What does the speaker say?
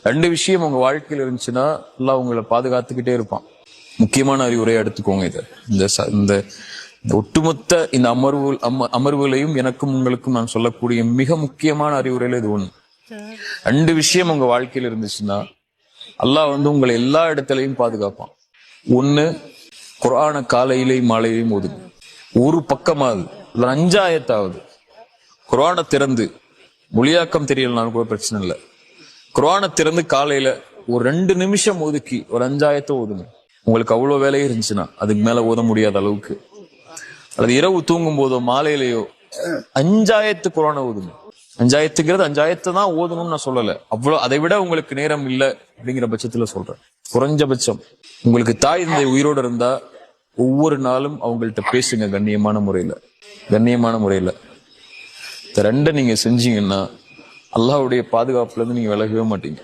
ரெண்டு விஷயம் உங்க வாழ்க்கையில் இருந்துச்சுன்னா எல்லாம் உங்களை பாதுகாத்துக்கிட்டே இருப்பான். முக்கியமான அறிவுரையை எடுத்துக்கோங்க. இது இந்த ஒட்டுமொத்த இந்த அமர்வுகளையும் எனக்கும் உங்களுக்கும் நான் சொல்லக்கூடிய மிக முக்கியமான அறிவுரையில இது ஒண்ணு. ரெண்டு விஷயம் உங்க வாழ்க்கையில் இருந்துச்சுன்னா அல்லாஹ் உங்களை எல்லா இடத்துலையும் பாதுகாப்பான். ஒண்ணு, குர்ஆன காலையிலையும் மாலையிலையும் ஓதுங்க. ஒரு பக்கமாவது 5 ஆயத்தாவது குர்ஆனை திறந்து, மொழியாக்கம் தெரியலனாலும் கூட பிரச்சனை இல்லை, குர்ஆனை திறந்து காலையில ஒரு 2 நிமிஷம் ஒதுக்கி ஒரு 5 ஆயத்தை ஓதுங்க. உங்களுக்கு அவ்வளவு வேலையே இருந்துச்சுன்னா அதுக்கு மேல ஓத முடியாத அளவுக்கு, அல்லது இரவு தூங்கும் போதோ மாலையிலேயோ 5 ஆயத்து குர்ஆனை ஓதுங்க. 5 ஆயத்துங்கிறது 5 ஆயத்தை தான் ஓதணும்னு நான் சொல்லல. அவ்வளவு அதை விட உங்களுக்கு நேரம் இல்லை அப்படிங்கிற பட்சத்துல சொல்றேன். குறைஞ்சபட்சம் உங்களுக்கு தாய் தந்தை உயிரோடு இருந்தா ஒவ்வொரு நாளும் அவங்கள்ட்ட பேசுங்க கண்ணியமான முறையில. இந்த ரெண்டை நீங்க செஞ்சீங்கன்னா அல்லாஹ்வுடைய பாதுகாப்புல இருந்து நீங்க விலகவே மாட்டீங்க.